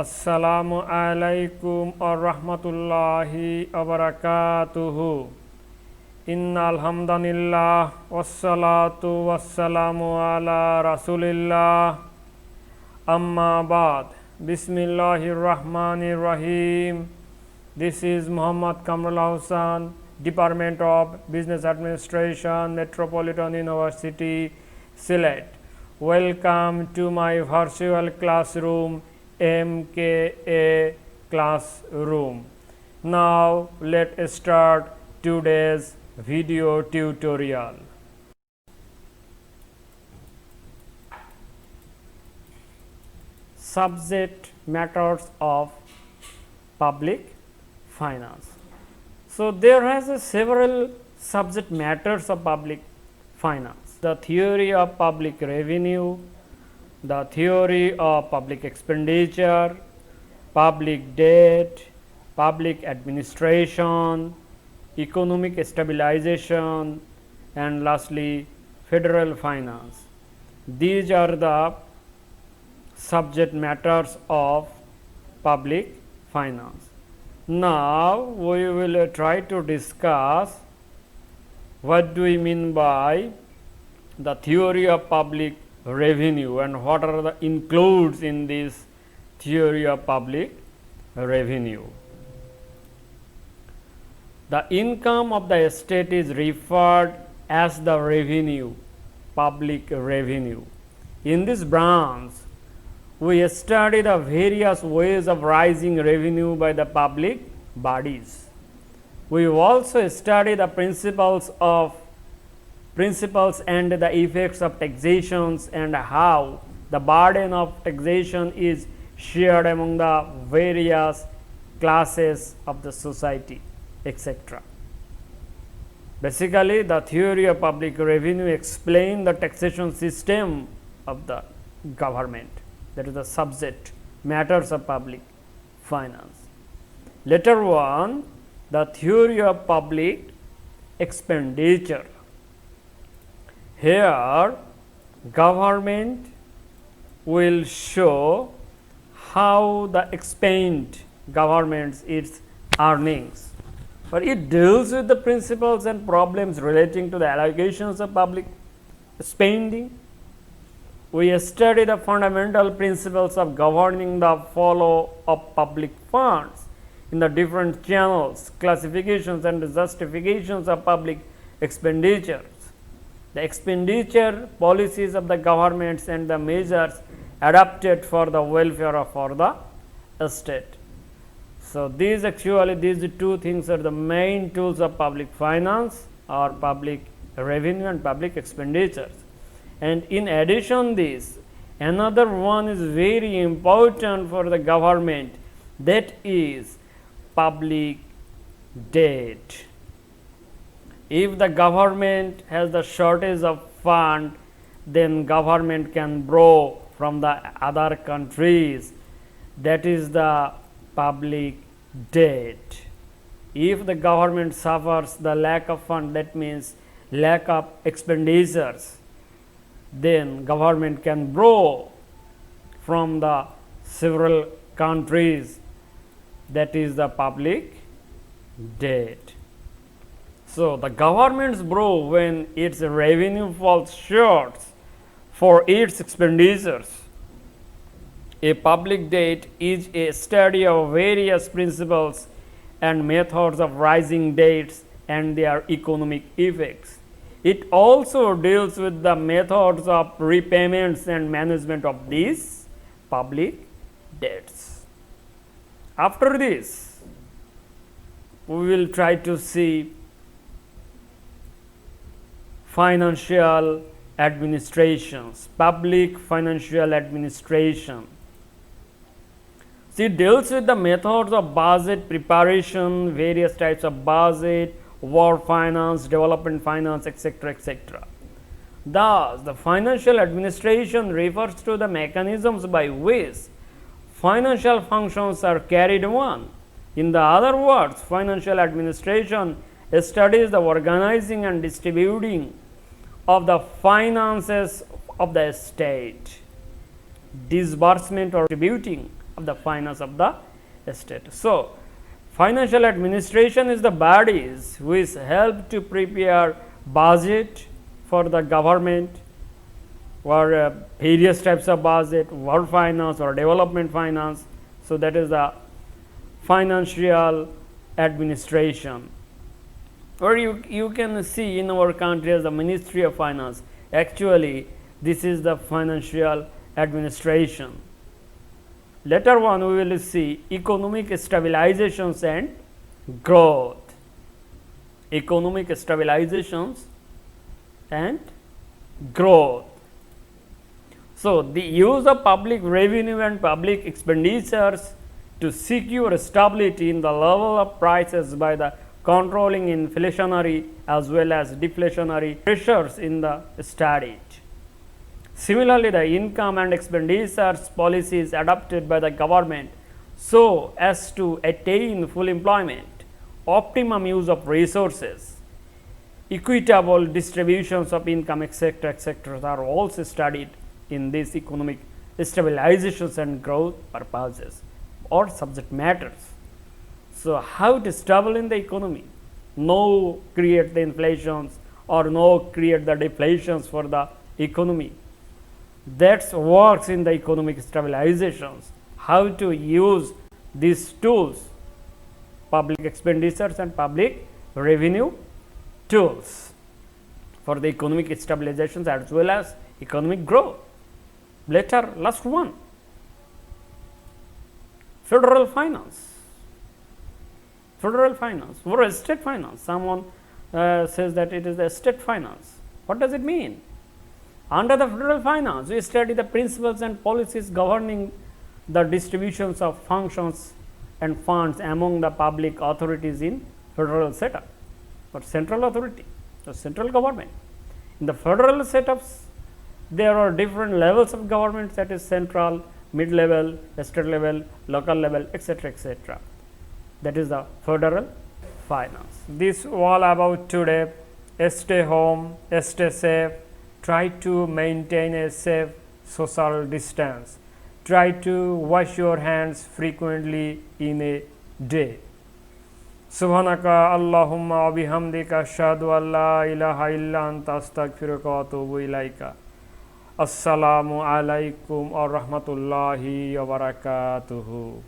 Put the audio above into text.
Assalamu alaikum wa rahmatullahi wa barakatuhu. Inna alhamdulillah wassalatu wassalamu ala rasulillah. Amma ba'd. Bismillahir Rahmanir Rahim. This is Muhammad Kamrul Hussain, Department of Business Administration, Metropolitan University, Sylhet. Welcome to my virtual classroom, MKA Classroom. Now let's start today's video tutorial. Subject matters of public finance. So there has several subject matters of public finance. The theory of public revenue, the theory of public expenditure, public debt, public administration, economic stabilization, and lastly federal finance. These are the subject matters of public finance. Now we will try to discuss what do we mean by the theory of public revenue and what are the includes in this theory of public revenue. The income of the state is referred as the revenue, public revenue. In this branch, we study the various ways of raising revenue by the public bodies. We also study the principles and the effects of taxations and how the burden of taxation is shared among the various classes of the society, etc. Basically, the theory of public revenue explains the taxation system of the government. That is the subject matters of public finance. Later on, the theory of public expenditure. Here, government will show how the expend government its earnings, but it deals with the principles and problems relating to the allocations of public spending. We study the fundamental principles of governing the flow of public funds in the different channels, classifications and justifications of public expenditures, the expenditure policies of the governments and the measures adopted for the welfare of the state. So these two things are the main tools of public finance or public revenue and public expenditures. And in addition this, another one is very important for the government, that is public debt. If the government has the shortage of fund, then government can borrow from the other countries. That is the public debt. If the government suffers the lack of fund, that means lack of expenditures, then government can borrow from the several countries. That is the public debt. So the government's borrow when its revenue falls short for its expenditures. A public debt is a study of various principles and methods of raising debts and their economic effects. It also deals with the methods of repayments and management of these public debts. After this, we will try to see financial administrations, public financial administration. It deals with the methods of budget preparation, various types of budget, war finance, development finance, etc., etc. Thus, the financial administration refers to the mechanisms by which financial functions are carried on. In the other words, financial administration studies the organizing and distributing of the finances of the state, disbursement or distributing of the finance of the state. So, financial administration is the bodies which help to prepare budget for the government or various types of budget, world finance or development finance. So, that is the financial administration. Or you can see in our country as the Ministry of Finance. Actually, this is the financial administration. Later on, we will see economic stabilizations and growth. Economic stabilizations and growth. So, the use of public revenue and public expenditures to secure stability in the level of prices by the controlling inflationary as well as deflationary pressures in the state. Similarly, the income and expenditures policies adopted by the government so as to attain full employment, optimum use of resources, equitable distributions of income, etc., are also studied in these economic stabilizations and growth purposes or subject matters. So, how to stable in the economy, no create the inflations or no create the deflations for the economy. That works in the economic stabilizations. How to use these tools, public expenditures and public revenue tools for the economic stabilizations as well as economic growth. Later, last one, federal finance. Federal finance or state finance. Someone says that it is the state finance. What does it mean? Under the federal finance, we study the principles and policies governing the distributions of functions and funds among the public authorities in federal setup or central authority or central government. In the federal setups, there are different levels of government, that is central, mid level, state level, local level, etc., etc. That is the federal finance. This all about today. Stay home, stay safe, try to maintain a safe social distance, try to wash your hands frequently in a day. Subhanaka Allahumma wa bihamdika ashhadu an la ilaha illa anta astaghfiruka wa atubu ilaika. Assalamu alaikum wa rahmatullahi wa barakatuhu.